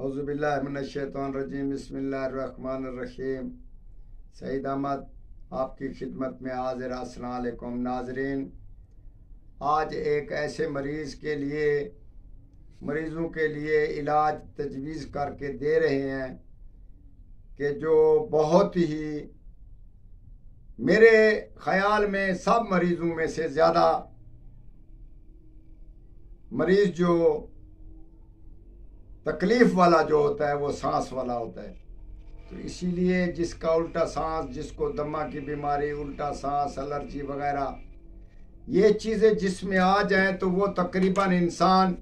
اعوذ باللہ من الشیطان الرجیم بسم اللہ الرحمن الرحیم۔ سعید احمد آپ کی خدمت میں حاضر۔ السلام علیکم ناظرین، آج ایک ایسے مریضوں کے لیے علاج تجویز کر کے دے رہے ہیں کہ جو بہت ہی میرے خیال میں سب مریضوں میں سے زیادہ مریض جو تکلیف والا جو ہوتا ہے وہ سانس والا ہوتا ہے۔ تو اسی لیے جس کا الٹا سانس، جس کو دمہ کی بیماری، الٹا سانس، الرجی وغیرہ یہ چیزیں جس میں آ جائیں تو وہ تقریباً انسان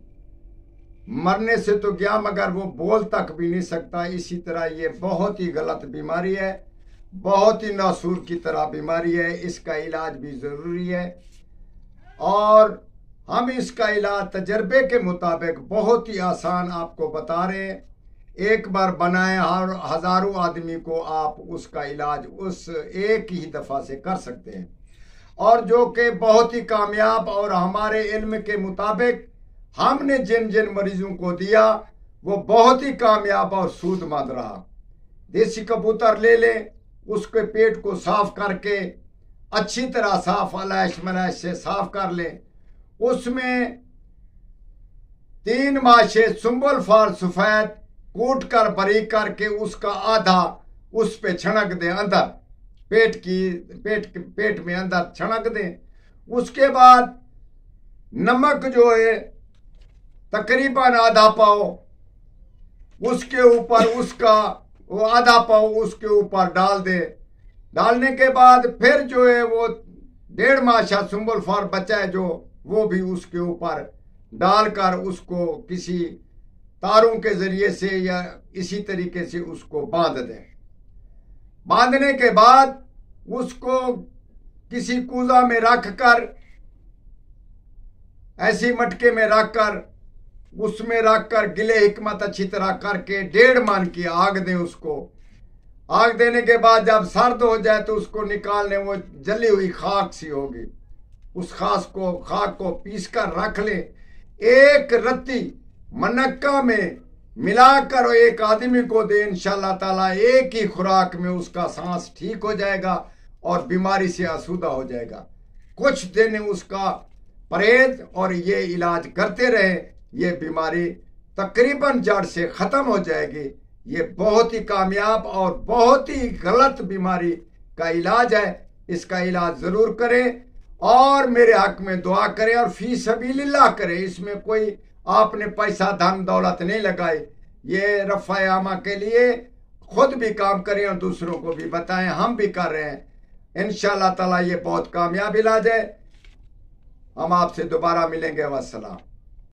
مرنے سے تو گیا مگر وہ بول تک بھی نہیں سکتا۔ اسی طرح یہ بہت ہی غلط بیماری ہے، بہت ہی ناسور کی طرح بیماری ہے۔ اس کا علاج بھی ضروری ہے اور ہم اس کا علاج تجربے کے مطابق بہت ہی آسان آپ کو بتا رہے ہیں۔ ایک بار بنائیں اور ہزاروں آدمی کو آپ اس کا علاج اس ایک ہی دفعہ سے کر سکتے ہیں، اور جو کہ بہت ہی کامیاب، اور ہمارے علم کے مطابق ہم نے جن مریضوں کو دیا وہ بہت ہی کامیاب اور سود مند رہا۔ دیسی کبوتر لے لیں، اس کے پیٹ کو صاف کر کے اچھی طرح صاف علائش ملائش سے صاف کر لیں، اس میں 3 ماشے سنبل فال سفید کوٹ کر باریک کر کے اس کا آدھا اس پہ چھڑک دیں، اندر پیٹ میں اندر چھڑک دیں۔ اس کے بعد نمک جو ہے تقریباً آدھا پاؤ اس کے اوپر، اس کا وہ آدھا پاؤ اس کے اوپر ڈال دیں۔ ڈالنے کے بعد پھر جو ہے وہ 1.5 ماشا سنبل فال بچا ہے جو وہ بھی اس کے اوپر ڈال کر اس کو کسی تاروں کے ذریعے سے یا اسی طریقے سے اس کو باندھ دیں۔ باندھنے کے بعد اس کو کسی کوزہ میں رکھ کر، ایسی مٹکے میں رکھ کر، اس میں رکھ کر گلے حکمت اچھی طرح کر کے 1.5 من کی آگ دیں۔ اس کو آگ دینے کے بعد جب سرد ہو جائے تو اس کو نکال لیں، وہ جلی ہوئی خاک سی ہوگی، اس خاک کو پیس کر رکھ لیں۔ ایک رتی منقہ میں ملا کر ایک آدمی کو دیں، انشاءاللہ تعالیٰ ایک ہی خوراک میں اس کا سانس ٹھیک ہو جائے گا اور بیماری سے آسودہ ہو جائے گا۔ کچھ دن اس کا پرہیز اور یہ علاج کرتے رہے، یہ بیماری تقریباً جڑ سے ختم ہو جائے گی۔ یہ بہت ہی کامیاب اور بہت ہی غلط بیماری کا علاج ہے۔ اس کا علاج ضرور کریں اور میرے حق میں دعا کریں اور فی سبیل اللہ کریں۔ اس میں کوئی آپ نے پیسہ دھن دولت نہیں لگائی، یہ رفع عامہ کے لیے خود بھی کام کریں اور دوسروں کو بھی بتائیں، ہم بھی کر رہے ہیں۔ انشاءاللہ تعالیٰ یہ بہت کامیاب علاج ہے۔ ہم آپ سے دوبارہ ملیں گے۔ والسلام۔